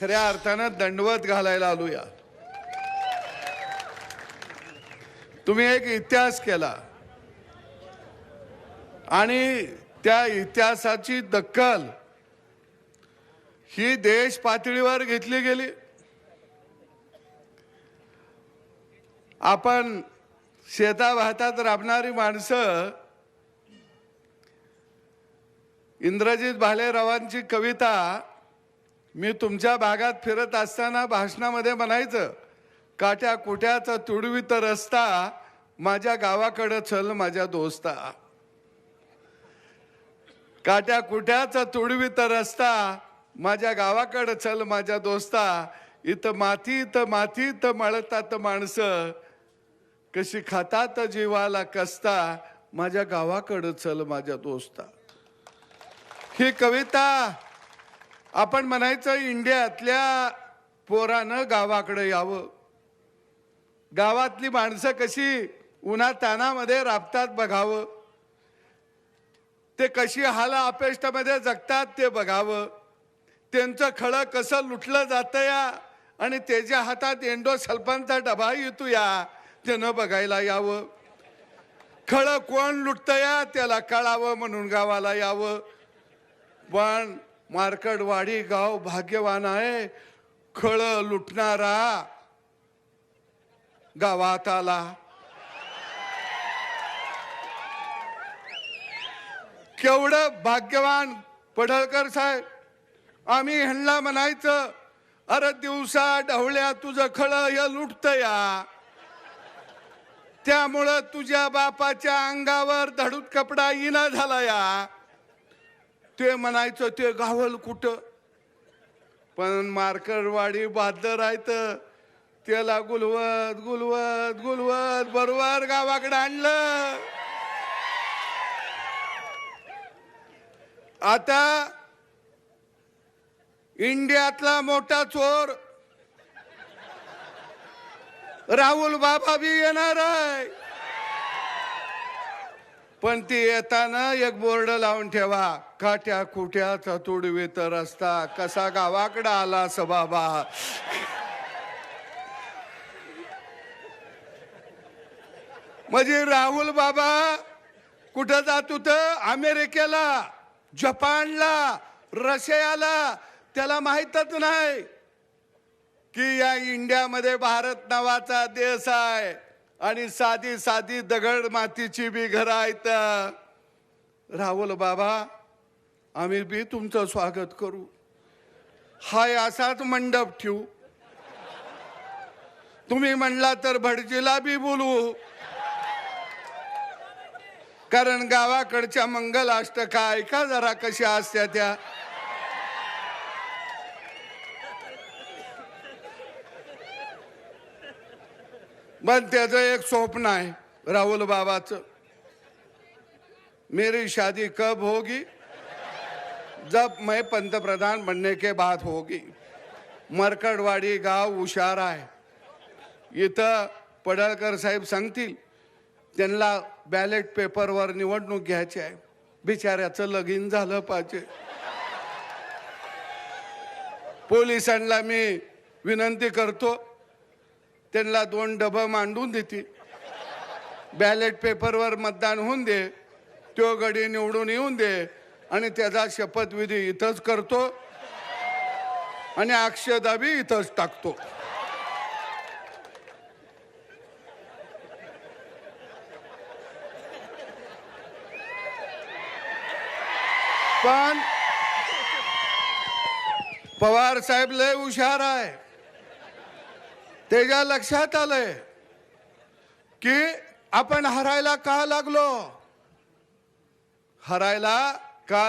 खऱ्या अर्थानं दंडवत घालायला आलोया। तुम्ही एक इतिहास केला आणि त्या इतिहासाची दखल ही देश पातळीवर घेतली गेली। आपण शेताभातात राबणारी माणसं इंद्रजित भालेरावांची कविता मी तुमच्या भागात फिरत असताना भाषणामध्ये म्हणायचं, काट्या कुट्याचा तुडवीत रस्ता माझ्या गावाकडे चल माझ्या दोस्ता। काट्या कुट्याचा तुडवीत रस्ता माझ्या गावाकडे चल माझ्या दोस्ता। इथं मातीत मळतात माणसं, कशी खातात जीवाला कसता, माझ्या गावाकडे चल माझ्या दोस्ता। ही कविता आपण म्हणायचं इंडियातल्या पोरानं गावाकडे यावं। गावातली माणसं कशी उन्हा तानामध्ये राबतात बघावं, ते कशी हाला अपेष्टामध्ये जगतात ते बघावं, त्यांचं खळं कसं लुटलं जातं या आणि त्याच्या हातात एंडो सल्फानचा डबा येतो या ते न बघायला यावं। खळं कोण लुटतं या त्याला कळावं म्हणून गावाला यावं। पण मार्कडवाडी गाव भाग्यवान आहे, खळं लुटणारा गावात आला। केवढं भाग्यवान पडळकर साहेब। आम्ही ह्यांना म्हणायचं, अरे दिवसा ढवळ्या तुझं खळं हे लुटतं या, त्यामुळं तुझ्या बापाच्या अंगावर धडूत कपडा येणा झाला या। ते म्हणायचं ते गावल कुठं, पण मार्कडवाडी बहादर आहेत, त्याला गुलवत गुलवत गुलवत बरोबर गावाकडे आणलं। आता इंडियातला मोठा चोर राहुल बाबा भी येणार आहे, पण ती येताना एक बोर्ड लावून ठेवा, काट्या कुट्याचा तुडवीत रस्ता कसा गावाकडे आला बाबा। म्हणजे राहुल बाबा कुठं जात होत, अमेरिकेला, जपानला, रशियाला, त्याला माहीतच नाही की या इंडियामध्ये भारत नावाचा देश आहे आणि साधी साधी दगड मातीची बी घरं आहेत। राहुल बाबा आम्ही बी तुमचं स्वागत करू, हाय असाच मंडप ठेवू, तुम्ही म्हणला तर भटजीला बी बोलवू, कारण गावाकडच्या मंगलाष्टका ऐका जरा कशा असत्या त्या। पण त्याचं एक स्वप्न आहे राहुल बाबाचं, मेरी शादी कब होगी, जब मैं पंतप्रधान बनने के बाद होगी। मरकडवाडी गाव हुशार आहे, इथं पडळकर साहेब सांगतील त्यांना बॅलेट पेपरवर निवडणूक घ्यायची आहे, बिचाऱ्याचं लगीन झालं पाहिजे। पोलिसांना मी विनंती करतो, त्यांना 2 डबं मांडून देते, बॅलेट पेपरवर मतदान होऊन दे, तो गडी निवडून येऊन दे आणि त्याचा शपथविधी इथंच करतो आणि अक्षता बी इथंच टाकतो। पण पवार साहेब लय हुशार आहे, त्याच्या लक्षात आलंय की आपण हरायला का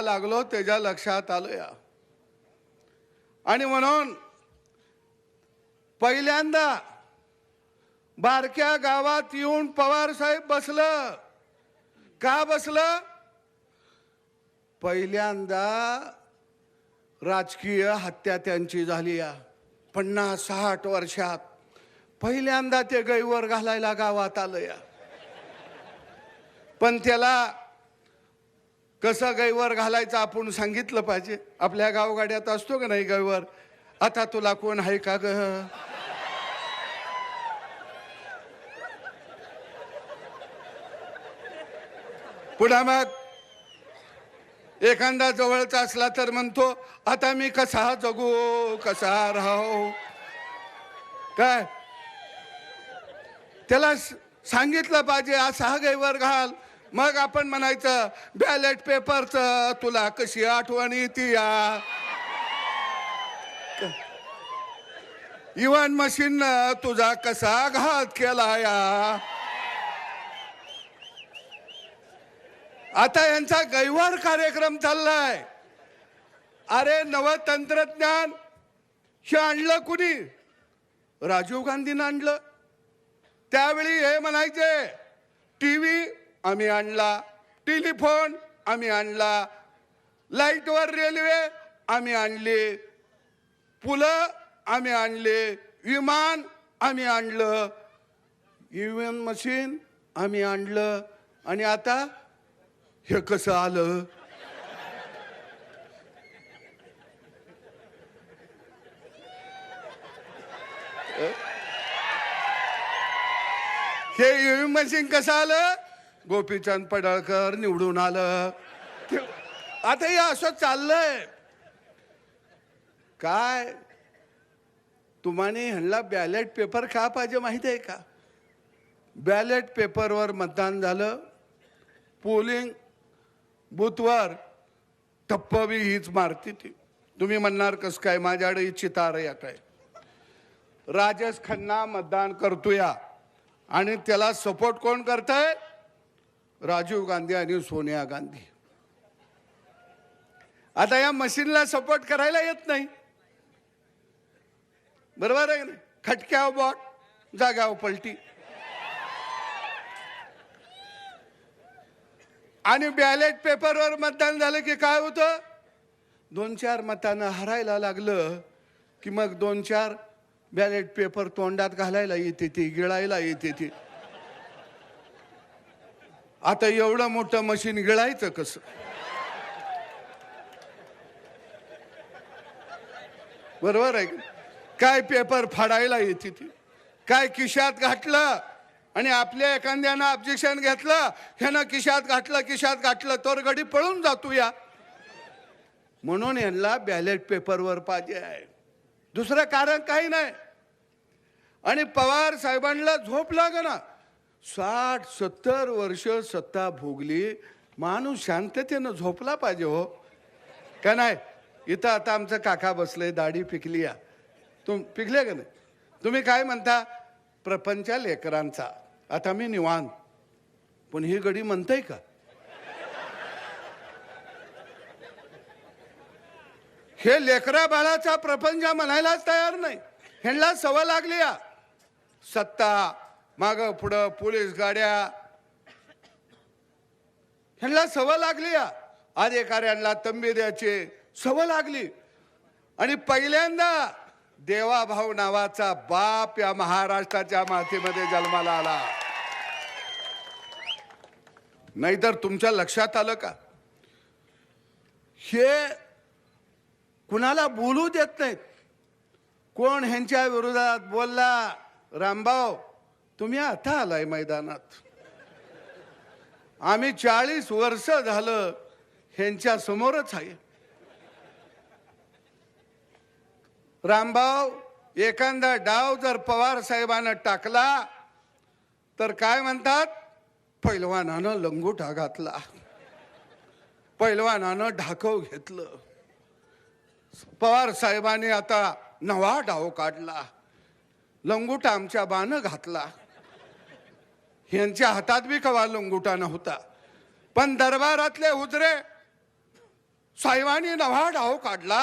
लागलो, त्याच्या लक्षात आलं। आणि म्हणून पहिल्यांदा बारक्या गावात येऊन पवार साहेब बसलं, का बसलं, पहिल्यांदा राजकीय हत्या त्यांची झाली या 50-60 वर्षात, पहिल्यांदा ते गैवर घालायला गावात आलं या। पण त्याला कसं गैवर घालायचं आपण सांगितलं पाहिजे। आपल्या गावगाड्यात असतो का नाही गैवर, आता तुला कोण आहे का ग? पुन्हा मग एखादा जवळचा असला तर म्हणतो आता मी कसा जगू, कसा राहू. काय त्याला सांगितलं पाहिजे असा गैवर घाल. मग आपण म्हणायचं बॅलेट पेपरचं तुला कशी आठवण येते या. इव्हन मशीन तुझा कसा घात केला या. आता यांचा गैवार कार्यक्रम चाललाय. अरे नव तंत्रज्ञान हे आणलं कुणी? राजीव गांधीनं आणलं. त्यावेळी हे म्हणायचे टीव्ही आम्ही आणला, टेलिफोन आम्ही आणला, लाईटवर रेल्वे आम्ही आणली, पुलं आम्ही आणले, विमान आम्ही आणलं, ईव्हीएम मशीन आम्ही आणलं. आणि आता हे कसं आलं? हे ईव्हीएम मशीन कसं आलं? गोपीचंद पडळकर निवडून आलं. आता हे असं चाललंय. काय तुम्हाला ह्यांना बॅलेट पेपर का पाहिजे माहिती आहे का? बॅलेट पेपरवर मतदान झालं, पोलिंग बूथवर ठप्प बी हीच मारती ती. तुम्ही म्हणणार कस काय? माझ्याकडे चितार येत आहे. राजेश खन्ना मतदान करतोया आणि त्याला सपोर्ट कोण करतंय? राजीव गांधी आणि सोनिया गांधी. आता या मशीनला सपोर्ट करायला येत नाही, बरोबर आहे ना? खटक्यावर बॉट, जाग्यावर पलटी. आणि बॅलेट पेपरवर मतदान झालं की काय होतं? 2-4 मतांना हरायला लागलं की मग 2-4 बॅलेट पेपर तोंडात घालायला येते ती, गिळायला येते ती. आता एवढं मोठं मशीन गिळायचं कसं? बरोबर आहे. काय पेपर फाडायला येते ती, काय खिशात घातलं आणि आपल्या एखाद्यानं ऑब्जेक्शन घेतलं, ह्यानं खिशात घातलं तर गडी पळून जातो या. म्हणून यांना बॅलेट पेपरवर पाहिजे आहे, दुसरं कारण काही नाही. आणि पवार साहेबांना झोप लागना. 60-70 वर्ष सत्ता भोगली, माणूस शांततेनं झोपला पाहिजे हो का नाही? इथं आता आमचं काका बसले, दाढी पिकली या. पिकले का नाही? तुम्ही काय म्हणता? प्रपंच लेकरांचा. आता मी निवांत, पण ही गडी म्हणताय का? हे लेकरा बाळाचा प्रपंच म्हणायलाच तयार नाही. ह्यांना सवय लागली या सत्ता, माग पुढं पोलीस गाड्या, ह्यांना सवय लागली या अधिकाऱ्यांना तंबी द्यायची सवय लागली. आणि पहिल्यांदा देवाभाऊ नावाचा बाप या महाराष्ट्राच्या मातीमध्ये जन्माला आला. नाहीतर तुमच्या लक्षात आलं का? हे कुणाला बोलू देत नाहीत. कोण ह्यांच्या विरोधात बोलला? रामभाऊ तुम्ही आता आलाय मैदानात. आम्ही 40 वर्ष झालं ह्यांच्या समोरच आहे. रामभाऊ एखादा डाव जर पवार साहेबांना टाकला तर काय म्हणतात? पैलवानानं लंगोटा घातला, पैलवानानं ढाकव घेतलं. पवार साहेबांनी आता नवा डाव काढला, लंगोटा आमच्या बानं घातला. ह्यांच्या हातात बी कवा लंगोटा नव्हता, पण दरबारातले हुजरे साहेबांनी नवा डाव काढला.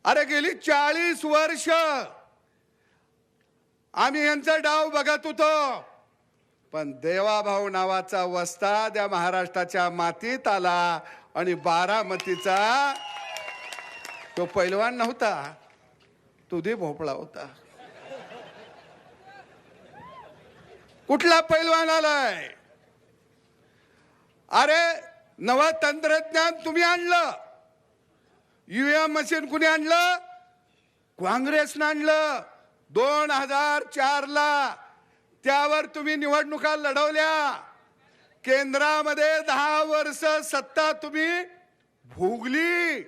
अरे गेली 40 वर्ष आम्ही यांचा डाव बघत होतो, पण देवाभाऊ नावाचा वस्ताद या महाराष्ट्राच्या मातीत आला आणि बारामतीचा तो पैलवान नव्हता, तुझे भोपळा होता. कुठला पैलवान आलाय? अरे नव तंत्रज्ञान तुम्ही आणलं, ईव्हीएम मशीन कुणी आणलं? काँग्रेसनं आणलं 2004 ला. त्यावर तुम्ही निवडणुका लढवल्या. केंद्रामध्ये 10 वर्ष सत्ता तुम्ही भोगली.